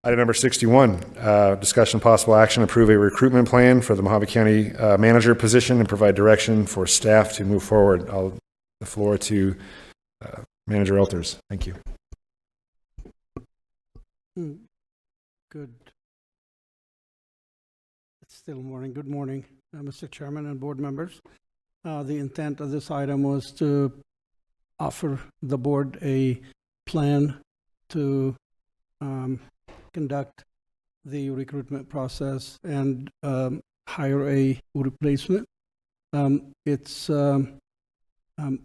Item number 61, discussion possible action, approve a recruitment plan for the Mohave County manager position and provide direction for staff to move forward. I'll give the floor to Manager Elters. Thank you. Good. It's still morning. Good morning, Mr. Chairman and board members. The intent of this item was to offer the board a plan to conduct the recruitment process and hire a replacement. It's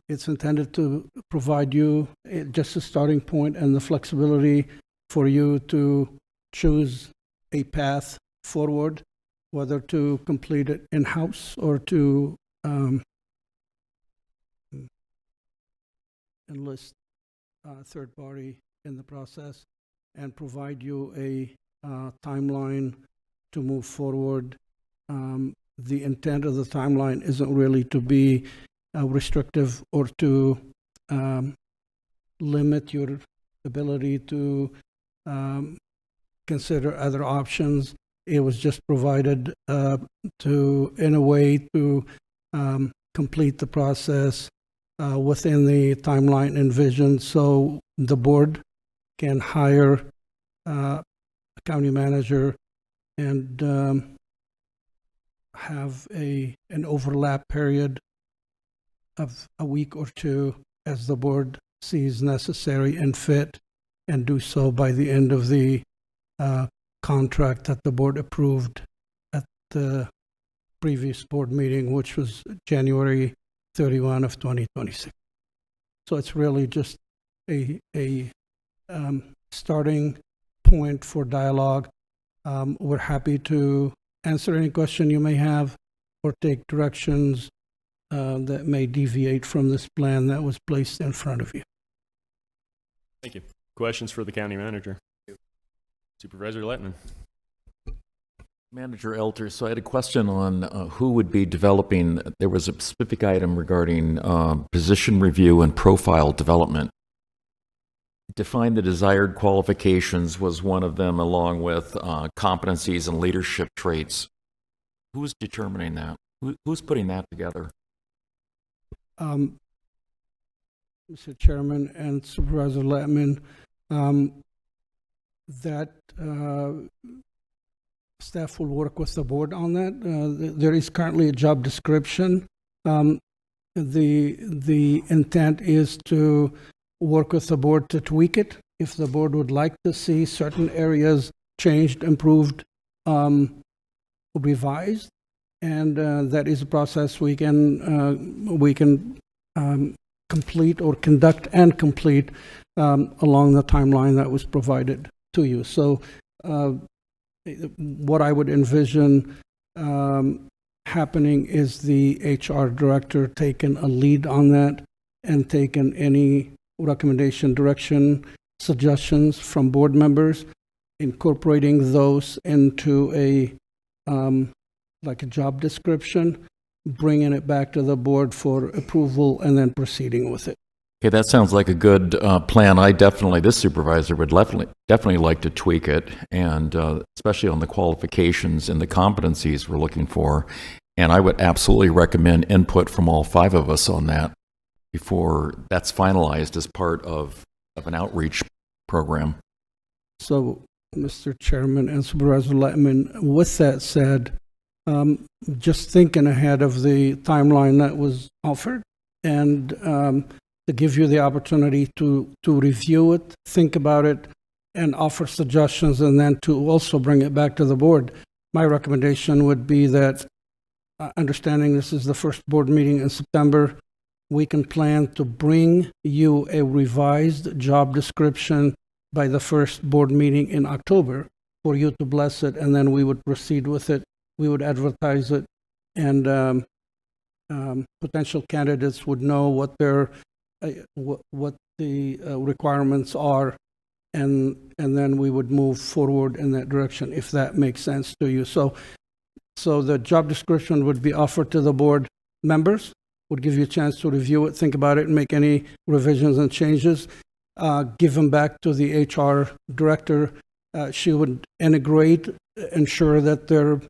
intended to provide you just a starting point and the flexibility for you to choose a path forward, whether to complete it in-house or to enlist a third party in the process, and provide you a timeline to move forward. The intent of the timeline isn't really to be restrictive or to limit your ability to consider other options. It was just provided in a way to complete the process within the timeline envisioned, so the board can hire a county manager and have an overlap period of a week or two as the board sees necessary and fit, and do so by the end of the contract that the board approved at the previous board meeting, which was January 31 of 2026. So it's really just a starting point for dialogue. We're happy to answer any question you may have or take directions that may deviate from this plan that was placed in front of you. Thank you. Questions for the county manager? Supervisor Letman. Manager Elter, so I had a question on who would be developing. There was a specific item regarding position review and profile development. Define the desired qualifications was one of them, along with competencies and leadership traits. Who's determining that? Who's putting that together? Mr. Chairman and Supervisor Letman, that staff will work with the board on that. There is currently a job description. The intent is to work with the board to tweak it. If the board would like to see certain areas changed, improved, revised, and that is a process we can complete or conduct and complete along the timeline that was provided to you. So what I would envision happening is the HR director taking a lead on that and taking any recommendation, direction, suggestions from board members, incorporating those into a like a job description, bringing it back to the board for approval, and then proceeding with it. Okay, that sounds like a good plan. This supervisor would definitely like to tweak it, and especially on the qualifications and the competencies we're looking for. And I would absolutely recommend input from all five of us on that before that's finalized as part of an outreach program. So, Mr. Chairman and Supervisor Letman, with that said, just thinking ahead of the timeline that was offered, and to give you the opportunity to review it, think about it, and offer suggestions, and then to also bring it back to the board. My recommendation would be that, understanding this is the first board meeting in September, we can plan to bring you a revised job description by the first board meeting in October for you to bless it, and then we would proceed with it. We would advertise it, and potential candidates would know what their what the requirements are, and then we would move forward in that direction, if that makes sense to you. So the job description would be offered to the board members, would give you a chance to review it, think about it, and make any revisions and changes. Give them back to the HR director She would integrate, ensure that they're,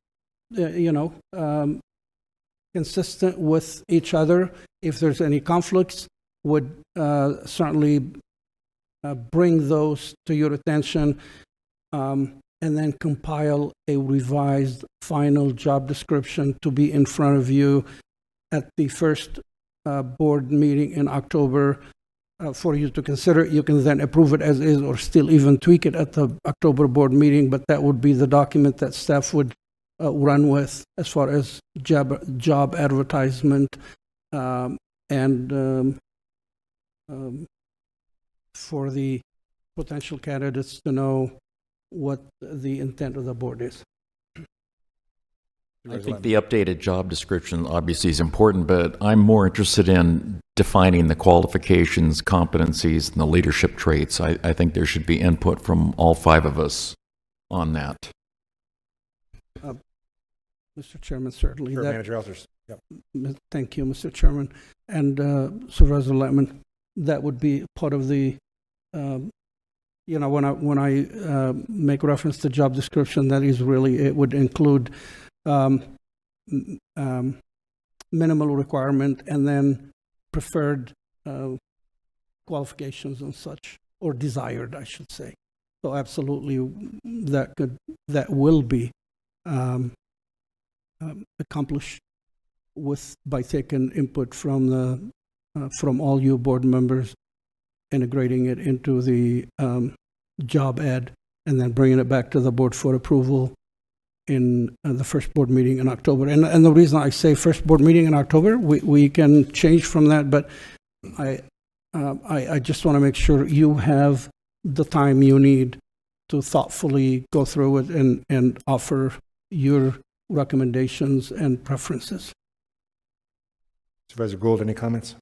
consistent with each other. If there's any conflicts, would certainly bring those to your attention, and then compile a revised final job description to be in front of you at the first board meeting in October for you to consider. You can then approve it as is or still even tweak it at the October board meeting, but that would be the document that staff would run with as far as job advertisement and for the potential candidates to know what the intent of the board is. I think the updated job description obviously is important, but I'm more interested in defining the qualifications, competencies, and the leadership traits. I think there should be input from all 5 of us on that. Mr. Chairman, certainly. Sure, that, Manager Elders. Yep. Thank you, Mr. Chairman. And Supervisor Letman, that would be part of the, when I make reference to job description, that is really, it would include minimal requirement and then preferred qualifications and such, or desired, I should say. So absolutely, that will be accomplished by taking input from all you board members, integrating it into the job ad, and then bringing it back to the board for approval in the first board meeting in October. And the reason I say first board meeting in October, we can change from that, but I just want to make sure you have the time you need to thoughtfully go through it and offer your recommendations and preferences. Supervisor Gould, any comments?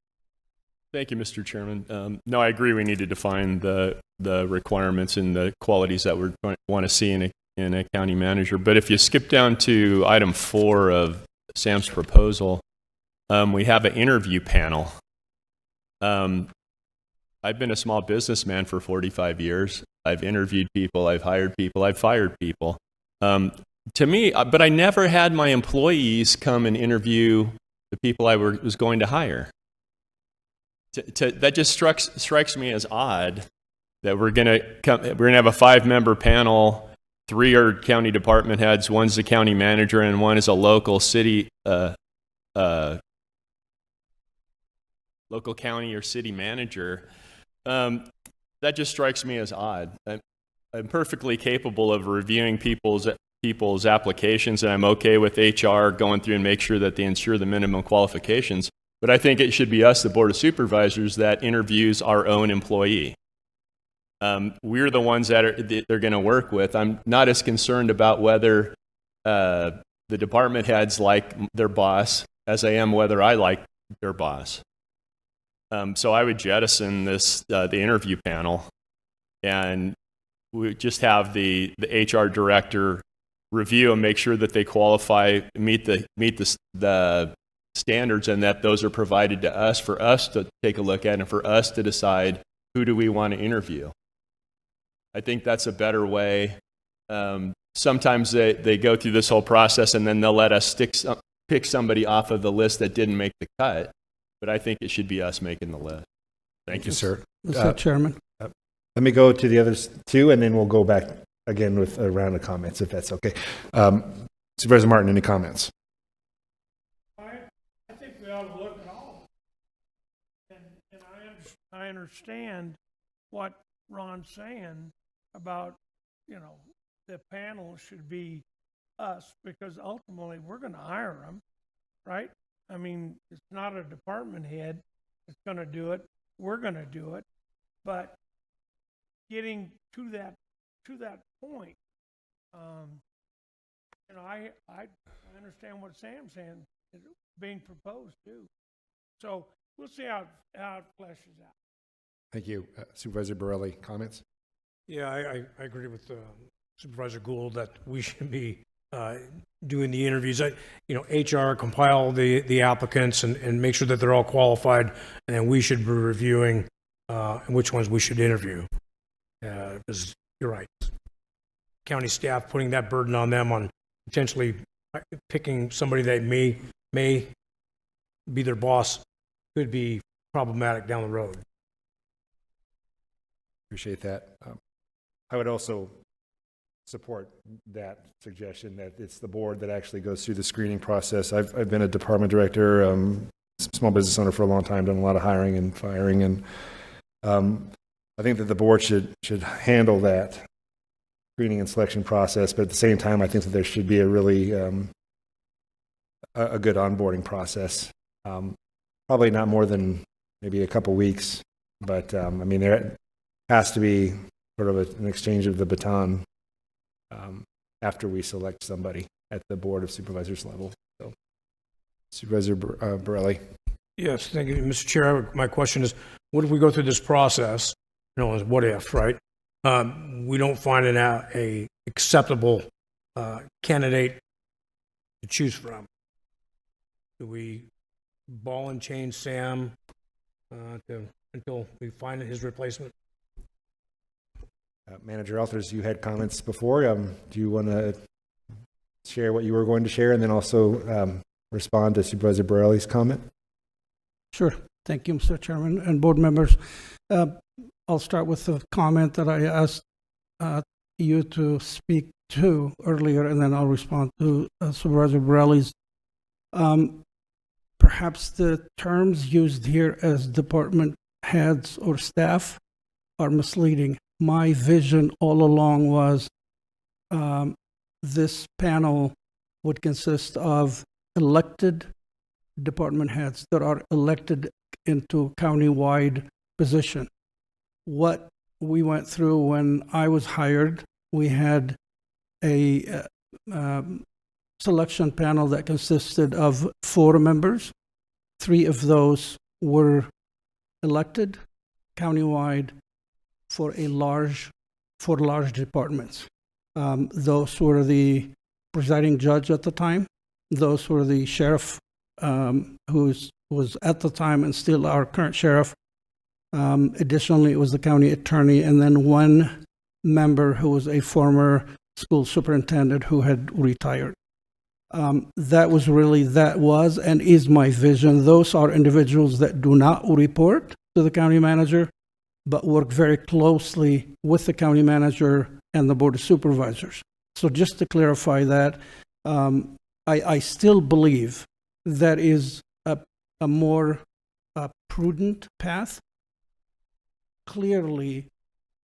Thank you, Mr. Chairman. No, I agree. We need to define the requirements and the qualities that we want to see in a county manager. But if you skip down to item 4 of Sam's proposal, we have an interview panel. I've been a small businessman for 45 years. I've interviewed people, I've hired people, I've fired people. To me, but I never had my employees come and interview the people I was going to hire. That just strikes me as odd that we're gonna have a 5-member panel. 3 are county department heads, one's the county manager, and one is a local city, local county or city manager. That just strikes me as odd. I'm perfectly capable of reviewing people's applications, and I'm okay with HR going through and make sure that they ensure the minimum qualifications. But I think it should be us, the Board of Supervisors, that interviews our own employee. We're the ones that they're going to work with. I'm not as concerned about whether the department heads like their boss as I am whether I like their boss. So I would jettison the interview panel, and we just have the HR director review and make sure that they qualify, meet the standards, and that those are provided to us for us to take a look at and for us to decide who do we want to interview. I think that's a better way. Sometimes they go through this whole process and then they'll let us pick somebody off of the list that didn't make the cut, but I think it should be us making the list. Thank you, sir. Mr. Chairman. Let me go to the others 2, and then we'll go back again with a round of comments, if that's okay. Supervisor Martin, any comments? I think we ought to look at all. And I understand what Ron's saying about, the panel should be us, because ultimately we're going to hire them, right? I mean, it's not a department head that's going to do it. We're going to do it. But getting to that point, I understand what Sam's saying is being proposed too. So we'll see how it fleshes out. Thank you. Supervisor Borelli, comments? Yeah, I agree with Supervisor Gould that we should be doing the interviews. HR compile the applicants and make sure that they're all qualified, and then we should be reviewing which ones we should interview. Because you're right. county staff, putting that burden on them on potentially picking somebody that may be their boss could be problematic down the road. Appreciate that. I would also support that suggestion that it's the board that actually goes through the screening process. I've been a department director, small business owner for a long time, done a lot of hiring and firing, and I think that the board should handle that screening and selection process. But at the same time, I think that there should be a really a good onboarding process. Probably not more than maybe a couple weeks, but I mean there has to be sort of an exchange of the baton after we select somebody at the Board of Supervisors level. So, Supervisor Borelli. Yes, thank you, Mr. Chair. My question is, what if we go through this process, what if, right? We don't find a acceptable candidate to choose from. Do we ball and chain Sam until we find his replacement? Manager Alters, you had comments before. Do you want to share what you were going to share and then also respond to Supervisor Borelli's comment? Sure. Thank you, Mr. Chairman and board members. I'll start with the comment that I asked you to speak to earlier, and then I'll respond to Supervisor Borelli's. Perhaps the terms used here as department heads or staff are misleading. My vision all along was this panel would consist of elected department heads that are elected into county-wide position. What we went through when I was hired, we had a selection panel that consisted of 4 members. 3 of those were elected countywide for large departments. Those were the presiding judge at the time. Those were the sheriff, who was at the time and still our current sheriff. Additionally, it was the county attorney, and then 1 member who was a former school superintendent who had retired. That was and is my vision. Those are individuals that do not report to the county manager, but work very closely with the county manager and the Board of Supervisors. So just to clarify that, I still believe that is a more prudent path. Clearly,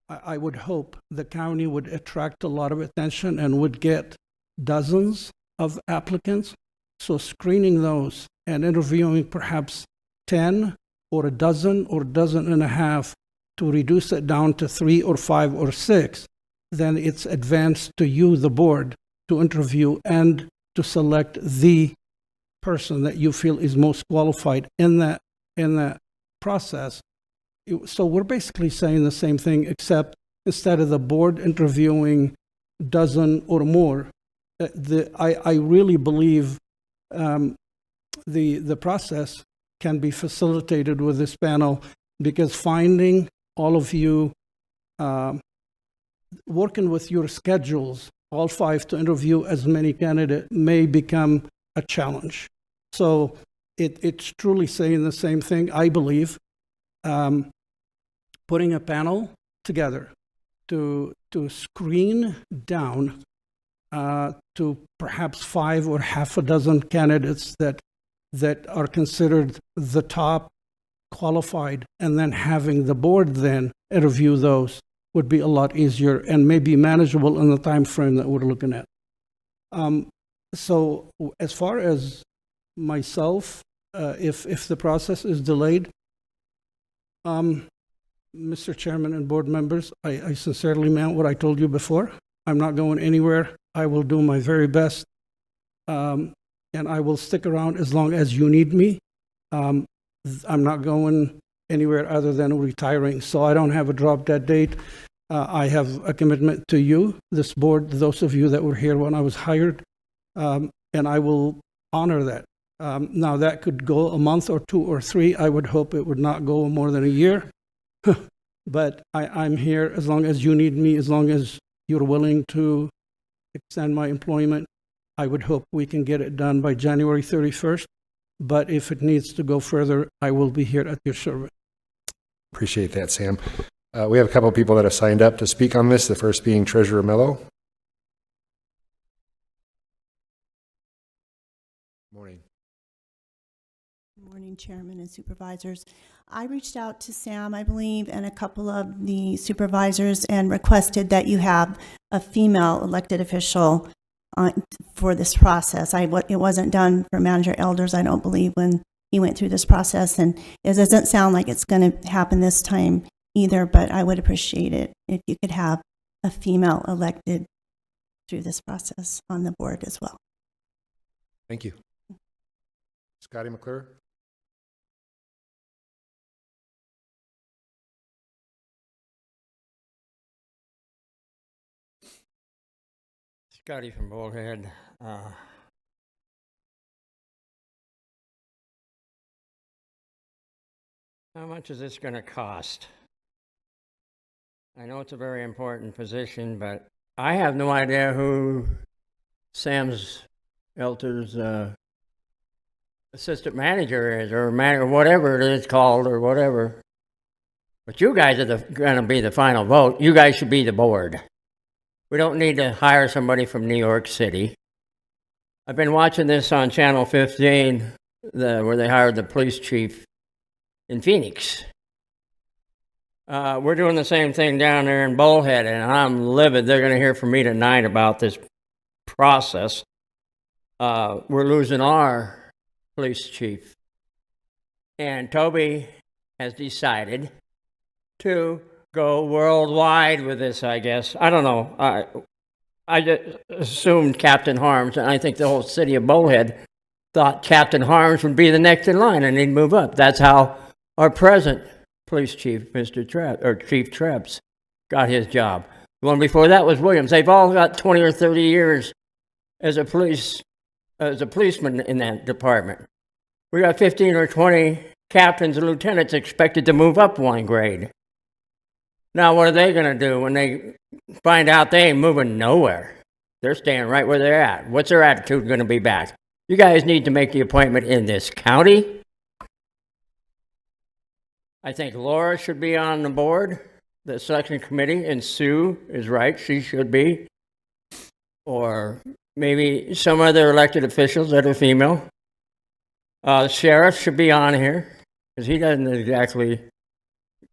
I would hope the county would attract a lot of attention and would get dozens of applicants. So screening those and interviewing perhaps 10 or a dozen or a dozen and a half to reduce it down to 3 or 5 or 6, then it's advanced to you, the board, to interview and to select the person that you feel is most qualified in that process. So we're basically saying the same thing, except instead of the board interviewing a dozen or more, I really believe the process can be facilitated with this panel, because finding all of you, working with your schedules, all 5 to interview as many candidates may become a challenge. So it's truly saying the same thing, I believe. Putting a panel together to screen down to perhaps 5 or half a dozen candidates that are considered the top qualified, and then having the board then interview those would be a lot easier and maybe manageable in the time frame that we're looking at. So as far as myself, if the process is delayed, Mr. Chairman and board members, I sincerely meant what I told you before. I'm not going anywhere. I will do my very best, and I will stick around as long as you need me. I'm not going anywhere other than retiring, so I don't have a drop-dead date. I have a commitment to you, this board, those of you that were here when I was hired, and I will honor that. Now, that could go a month or 2 or 3. I would hope it would not go more than a year. But I'm here as long as you need me, as long as you're willing to extend my employment, I would hope we can get it done by January 31st. But if it needs to go further, I will be here at your service. Appreciate that, Sam. We have a couple of people that have signed up to speak on this, the first being Treasurer Mello. Morning. Morning, Chairman and Supervisors. I reached out to Sam, I believe, and a couple of the supervisors and requested that you have a female elected official for this process. It wasn't done for Manager Elders, I don't believe, when he went through this process, and it doesn't sound like it's going to happen this time either, but I would appreciate it if you could have a female elected through this process on the board as well. Thank you. Scotty McClure. Scotty from Bullhead. How much is this going to cost? I know it's a very important position, but I have no idea who Sam's Elter's assistant manager is, or whatever it is called, or whatever. But you guys are going to be the final vote. You guys should be the board. We don't need to hire somebody from New York City. I've been watching this on Channel 15, where they hired the police chief in Phoenix. We're doing the same thing down there in Bullhead, and I'm livid. They're going to hear from me tonight about this process. We're losing our police chief. And Toby has decided to go worldwide with this, I guess. I don't know. I just assumed Captain Harms, and I think the whole city of Bullhead thought Captain Harms would be the next in line and he'd move up. That's how our present police chief, Chief Trebs, got his job. The one before that was Williams. They've all got 20 or 30 years as a policeman in that department. We got 15 or 20 captains and lieutenants expected to move up one grade. Now, what are they going to do when they find out they ain't moving nowhere? They're staying right where they're at. What's their attitude going to be back? You guys need to make the appointment in this county. I think Laura should be on the board, the selection committee, and Sue is right, she should be. Or maybe some other elected officials that are female. The sheriff should be on here, because he doesn't exactly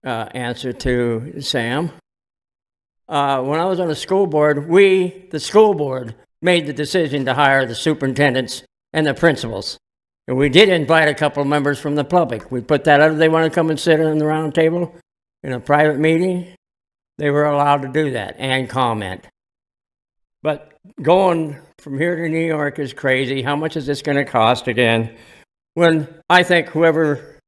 answer to Sam. When I was on the school board, the school board, made the decision to hire the superintendents and the principals. And we did invite a couple of members from the public. We put that out. They want to come and sit on the round table in a private meeting. They were allowed to do that and comment. But going from here to New York is crazy. How much is this going to cost again? When I think whoever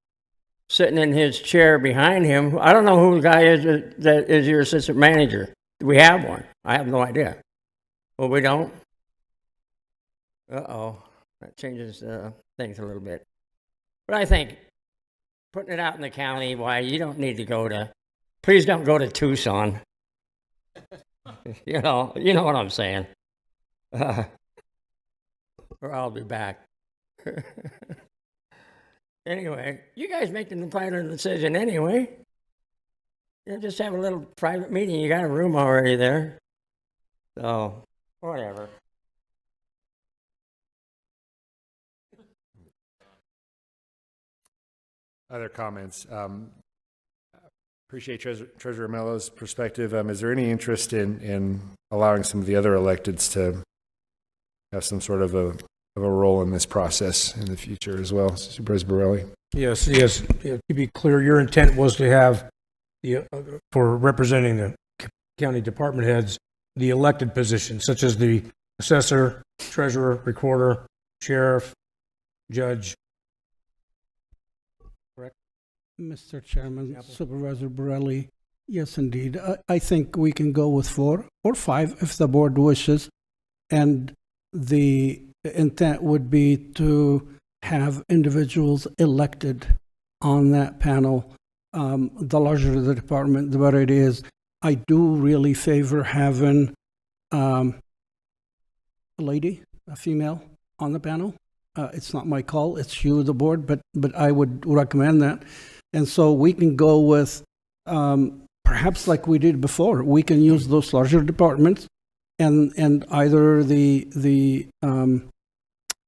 sitting in his chair behind him, I don't know who the guy is that is your assistant manager. Do we have one? I have no idea. Well, we don't? Uh-oh. That changes things a little bit. But I think putting it out in the county, why, you don't need to go to, please don't go to Tucson. You know what I'm saying. Or I'll be back. Anyway, you guys make the final decision anyway. You just have a little private meeting. You got a room already there. So, whatever. Other comments? Appreciate Treasurer Mello's perspective. Is there any interest in allowing some of the other electeds to have some sort of a role in this process in the future as well? Supervisor Borelli? Yes. Yeah, to be clear, your intent was to have for representing the county department heads, the elected positions, such as the assessor, treasurer, recorder, sheriff, judge. Correct? Mr. Chairman, Yep. Supervisor Borelli, yes, indeed. I think we can go with 4 or 5 if the board wishes. And the intent would be to have individuals elected on that panel. The larger the department, the better it is. I do really favor having a lady, a female, on the panel. It's not my call, it's you, the board, but I would recommend that. And so we can go with, perhaps like we did before, we can use those larger departments and either the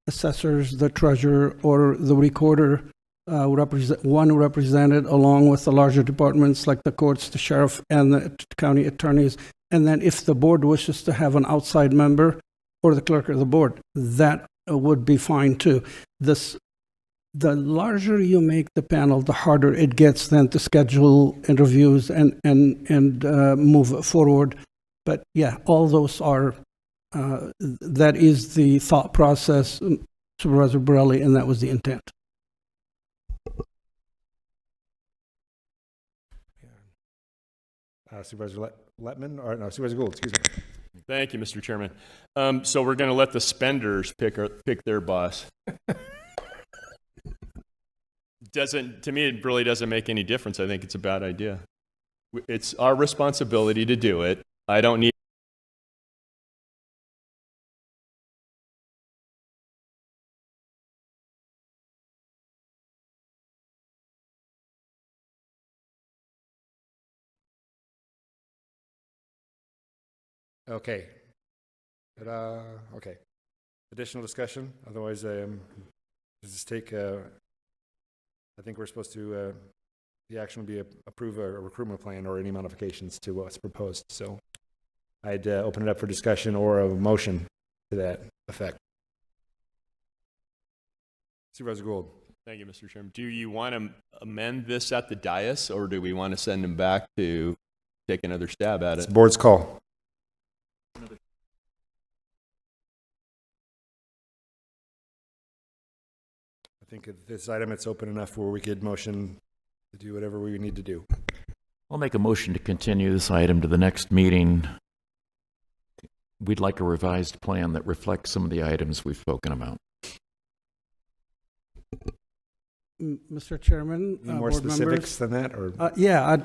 assessors, the treasurer, or the recorder represented along with the larger departments like the courts, the sheriff, and the county attorneys. And then if the board wishes to have an outside member or the clerk of the board, that would be fine too. The larger you make the panel, the harder it gets then to schedule interviews and move it forward. But yeah, all those are, that is the thought process, Supervisor Borelli, and that was the intent. Supervisor Letman, or no, Supervisor Gould, excuse me. Thank you, Mr. Chairman. So we're going to let the spenders pick their boss. To me, it really doesn't make any difference. I think it's a bad idea. It's our responsibility to do it. I don't need. Okay. But, okay. Additional discussion? Otherwise, just take, I think we're supposed to, the action would be approve a recruitment plan or any modifications to what's proposed. So I'd open it up for discussion or a motion to that effect. Supervisor Gould. Thank you, Mr. Chairman. Do you want to amend this at the dais, or do we want to send him back to take another stab at It's it? the board's call. I think at this item, it's open enough where we could motion to do whatever we need to do. I'll make a motion to continue this item to the next meeting. We'd like a revised plan that reflects some of the items we've spoken about. Mr. Chairman, Any more board specifics members, than that, or? yeah,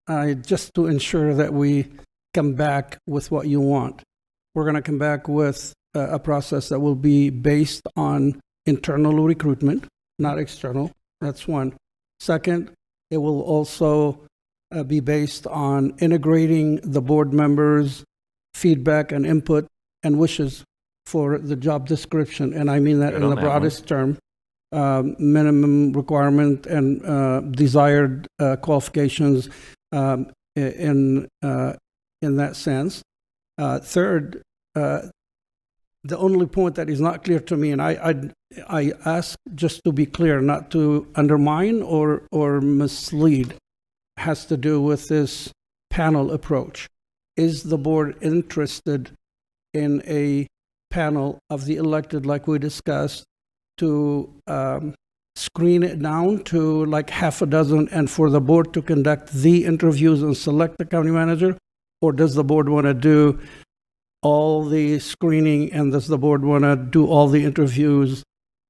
I just to ensure that we come back with what you want. We're going to come back with a process that will be based on internal recruitment, not external. That's one. Second, it will also be based on integrating the board members' feedback and input and wishes for the job description. And I mean that Good in on the that broadest term. Minimum requirement and desired qualifications in that sense. Third, the only point that is not clear to me, and I ask just to be clear, not to undermine or mislead, has to do with this panel approach. Is the board interested in a panel of the elected, like we discussed, to screen it down to like half a dozen and for the board to conduct the interviews and select the county manager? Or does the board want to do all the screening and does the board want to do all the interviews,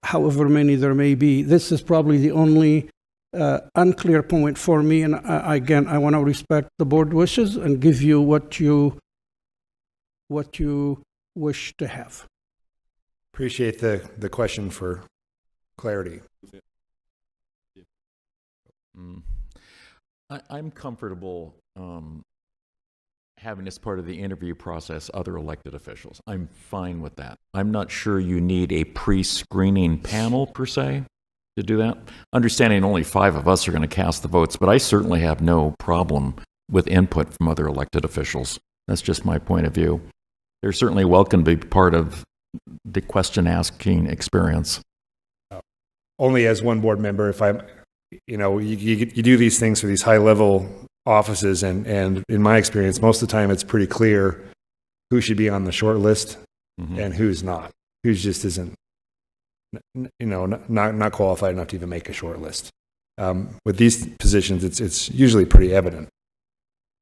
however many there may be? This is probably the only unclear point for me. And again, I want to respect the board wishes and give you what you wish to have. Appreciate the question for clarity. I'm comfortable having as part of the interview process other elected officials. I'm fine with that. I'm not sure you need a pre-screening panel per se to do that. Understanding only 5 of us are going to cast the votes, but I certainly have no problem with input from other elected officials. That's just my point of view. They're certainly welcome to be part of the question asking experience. Only as one board member, if I'm, you do these things for these high level offices, and in my experience, most of the time it's pretty clear who should be on the short list and who's not, who just isn't, not qualified enough to even make a short list. With these positions, it's usually pretty evident.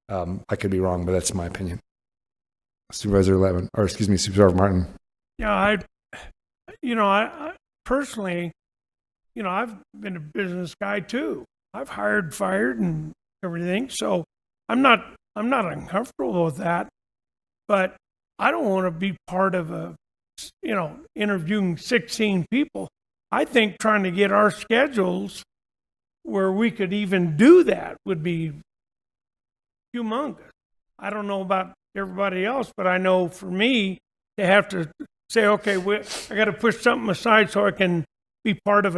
I could be wrong, but that's my opinion. Supervisor Levin, or excuse me, Supervisor Martin. Yeah, I personally, I've been a business guy too. I've hired, fired, and everything. So I'm not I'm not uncomfortable with that, but I don't want to be part of interviewing 16 people. I think trying to get our schedules where we could even do that would be humongous. I don't know about everybody else, but I know for me to have to say, okay, I got to push something aside so I can be part of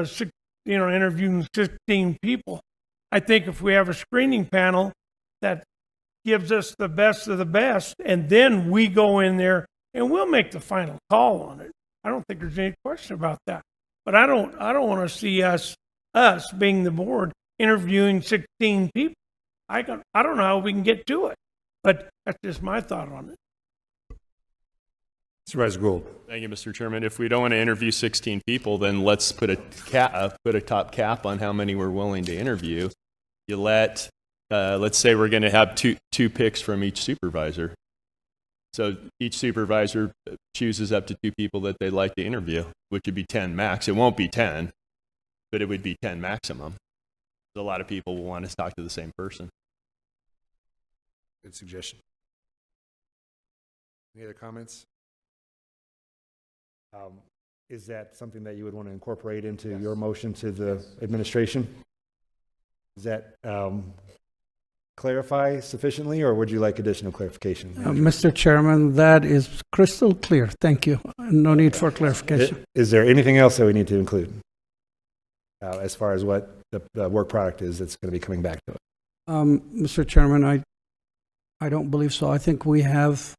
interviewing 16 people. I think if we have a screening panel that gives us the best of the best, and then we go in there and we'll make the final call on it. I don't think there's any question about that. But I don't want to see us being the board interviewing 16 people. I don't know how we can get to it, but that's just my thought on it. Supervisor Gould. Thank you, Mr. Chairman. If we don't want to interview 16 people, then let's put a top cap on how many we're willing to interview. You let's say we're going to have two picks from each supervisor. So each supervisor chooses up to 2 people that they'd like to interview, which would be 10 max. It won't be 10, but it would be 10 maximum. A lot of people will want to talk to the same person. Good suggestion. Any other comments? Is that something that you would want to incorporate into your motion to the administration? Does that clarify sufficiently, or would you like additional clarification? Mr. Chairman, that is crystal clear. Thank you. No need for clarification. Is there anything else that we need to include as far as what the work product is that's going to be coming back to it? Mr. Chairman, I don't believe so. I think we have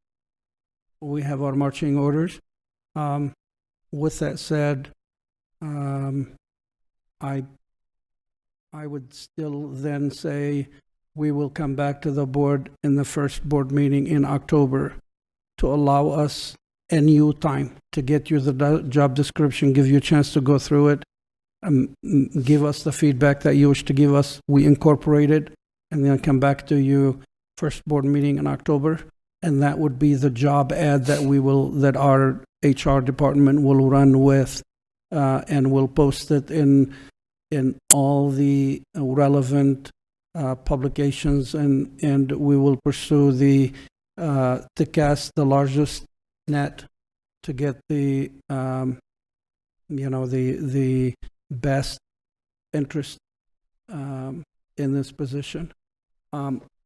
our marching orders. With that said, I would still then say we will come back to the board in the first board meeting in October to allow us a new time to get you the job description, give you a chance to go through it, give us the feedback that you wish to give us. We incorporate it, and then come back to you first board meeting in October. And that would be the job ad that our HR department will run with, and we'll post it in all the relevant publications, and we will pursue to cast the largest net to get the best interest in this position.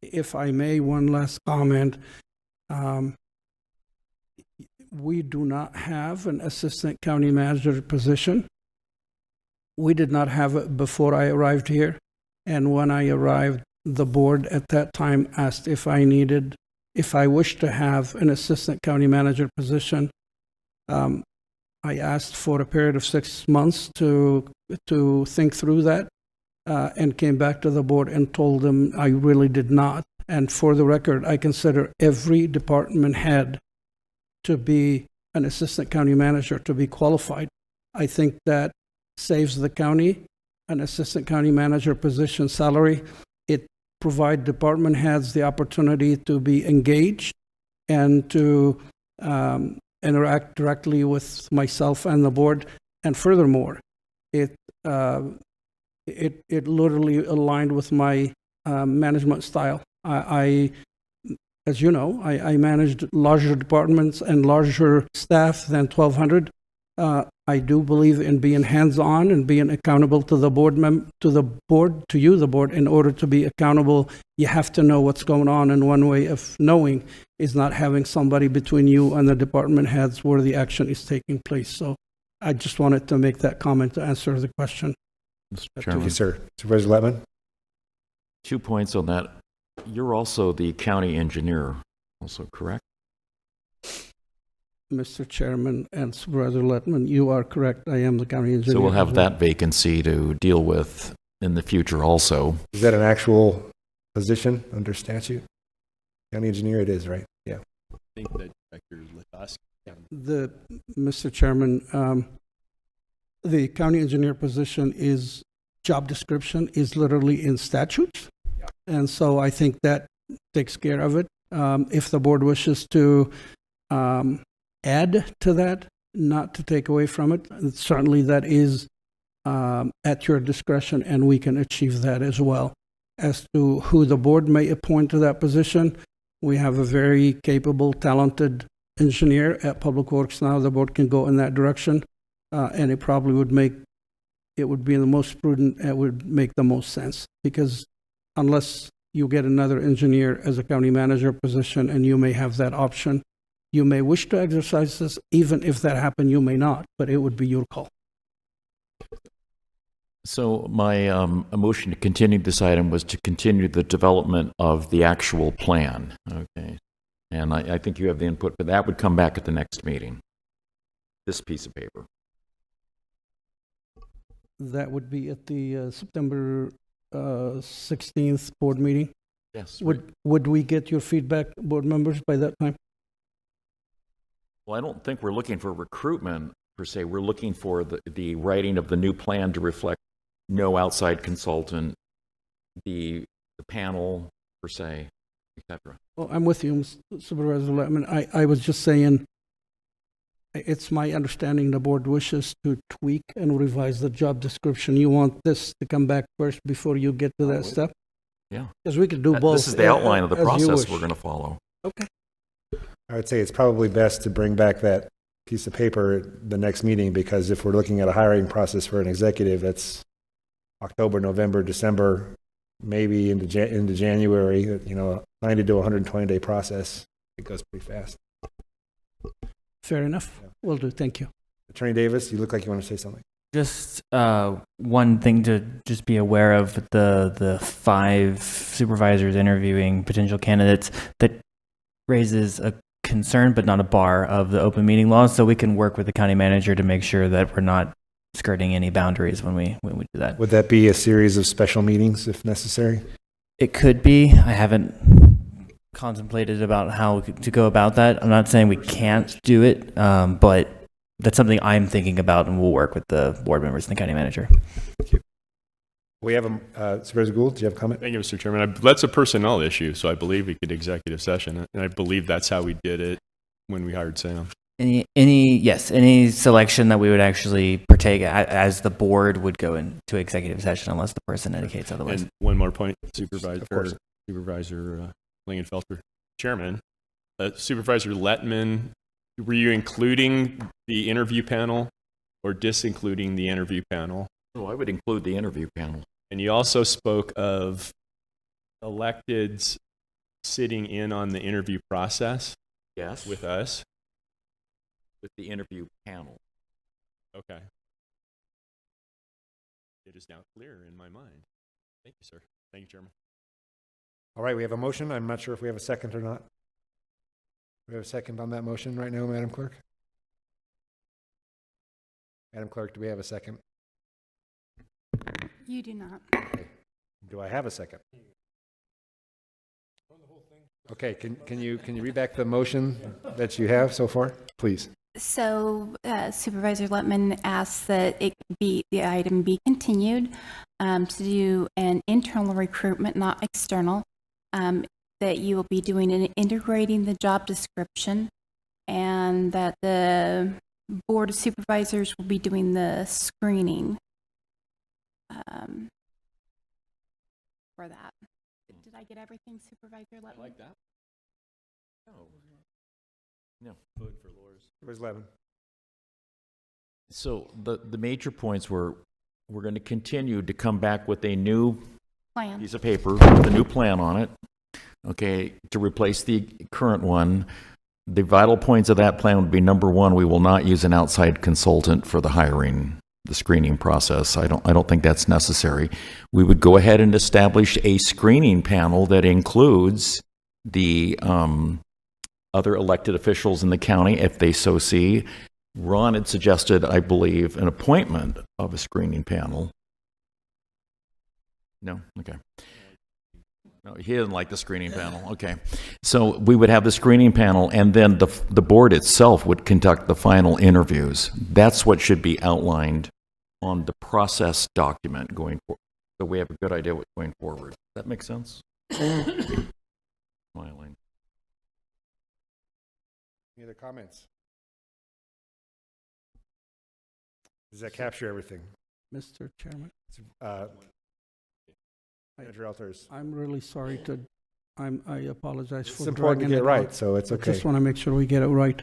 If I may, one last comment. We do not have an assistant county manager position. We did not have it before I arrived here. And when I arrived, the board at that time asked if I wished to have an assistant county manager position. I asked for a period of 6 months to think through that, and came back to the board and told them I really did not. And for the record, I consider every department head to be an assistant county manager, to be qualified. I think that saves the county an assistant county manager position salary. It provides department heads the opportunity to be engaged and to interact directly with myself and the board. And furthermore, it literally aligned with my management style. As you know, I managed larger departments and larger staff than 1,200. I do believe in being hands-on and being accountable to the board, the board. In order to be accountable, you have to know what's going on, and one way of knowing is not having somebody between you and the department heads where the action is taking place. So I just wanted to make that comment to answer the question. Mr. Thank Chairman, you, sir. Supervisor Lettman? 2 points on that. You're also the county engineer, also correct? Mr. Chairman and Supervisor Lettman, you are correct. I am the county engineer. So we'll have that vacancy to deal with in the future also. Is that an actual position under statute? County engineer, it is, right? Yeah. I think that Director Latoski. Mr. Chairman, the county engineer position job description is literally in statutes. Yeah. And so I think that takes care of it. If the board wishes to add to that, not to take away from it, certainly that is at your discretion, and we can achieve that as well. as to who the board may appoint to that position. We have a very capable, talented engineer at Public Works now. The board can go in that direction, and it probably would be the most prudent, it would make the most sense, because unless you get another engineer as a county manager position, and you may have that option, you may wish to exercise this. Even if that happened, you may not, but it would be your call. So my a motion to continue this item was to continue the development of the actual plan. Okay. And I think you have the input, but that would come back at the next meeting, this piece of paper. That would be at the September 16th board meeting. Yes. Would we get your feedback, board members, by that time? Well, I don't think we're looking for recruitment per se. We're looking for the writing of the new plan to reflect no outside consultant, the panel per se, etc. Well, I'm with you, Supervisor Letman. I was just saying, it's my understanding the board wishes to tweak and revise the job description. You want this to come back first before you get to that step? Yeah. Because we could do both. This is the outline of the as you process wish. we're going to follow. Okay. I would say it's probably best to bring back that piece of paper at the next meeting, because if we're looking at a hiring process for an executive, that's October, November, December, maybe into January, 90 to 120 day process. It goes pretty fast. Fair enough. Yeah. Will do. Thank you. Attorney Davis, you look like you want to say something. Just one thing to just be aware of: the 5 supervisors interviewing potential candidates, that raises a concern but not a bar of the open meeting law, so we can work with the county manager to make sure that we're not skirting any boundaries when we do that. Would that be a series of special meetings if necessary? It could be. I haven't contemplated about how to go about that. I'm not saying we can't do it, but that's something I'm thinking about, and we'll work with the board members and the county manager. Thank you. We have Supervisor Gould, do you have a comment? Thank you, Mr. Chairman. That's a personnel issue, so I believe we could executive session, and I believe that's how we did it when we hired Sam. Any selection that we would actually partake as the board would go into executive session unless the person indicates otherwise. And one more point, Of course. Supervisor Lingenfelter, Chairman, Supervisor Letman, were you including the interview panel or disincluding the interview panel? Oh, I would include the interview panel. And you also spoke of electeds sitting in on the interview process Yes. with us. With the interview panel. Okay. It is now clear in my mind. Thank you, sir. Thank you, Chairman. All right, we have a motion. I'm not sure if we have a second or not. We have a second on that motion right now, Madam Clerk? Madam Clerk, do we have a second? You do not. Okay. Do I have a second? Okay, can you read back the motion that you have so far, please? So Supervisor Letman asks that the item be continued to do an internal recruitment, not external, that you will be doing and integrating the job description, and that the Board of Supervisors will be doing the screening for that. Did I get everything, Supervisor Letman? I like that. No. No. Vote for Laura's. Where's Levin? So the major points were, we're going to continue to come back with a new Plan. piece of paper with a new plan on it, okay, to replace the current one. The vital points of that plan would be, number one, we will not use an outside consultant for the hiring, the screening process. I don't think that's necessary. We would go ahead and establish a screening panel that includes the other elected officials in the county, if they so see. Ron had suggested, I believe, an appointment of a screening panel. No? Okay. No, he didn't like the screening panel. Okay. So we would have the screening panel, and then the board itself would conduct the final interviews. That's what should be outlined on the process document going forward. So we have a good idea what's going forward. Does that make sense? Smiling. Any other comments? Does that capture everything? Mr. Chairman, Manager Alters. I'm really sorry I apologize for It's important to dragging get it right, out. so it's I okay. just want to make sure we get it right.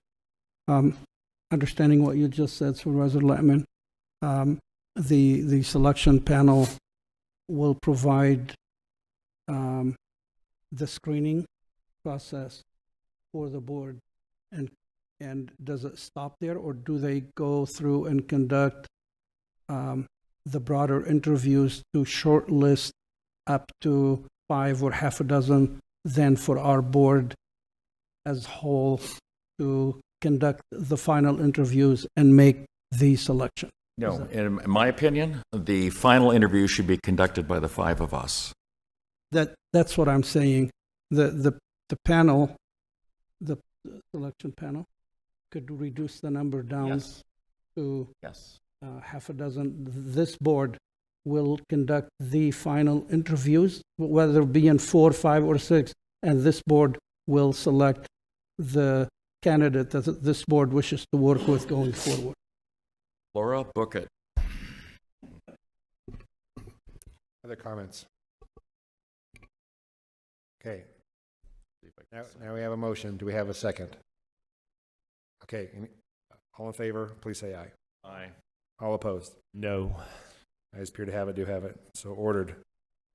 Understanding what you just said, Supervisor Letman, the selection panel will provide the screening process for the board, and does it stop there, or do they go through and conduct the broader interviews to shortlist up to 5 or half a dozen, then for our board as whole to conduct the final interviews and make the selection? No, in my opinion, the final interview should be conducted by the 5 of us. That's what I'm saying. The panel, the selection panel, could reduce the number down Yes. to Yes. half a dozen. This board will conduct the final interviews, whether it be in 4, 5, or 6, and this board will select the candidate that this board wishes to work with going forward. Laura, book it. Other comments? Okay. Now we have a motion. Do we have a second? Okay. All in favor, please say aye. Aye. All opposed? No. Ayes appear to have it, do have it. So ordered.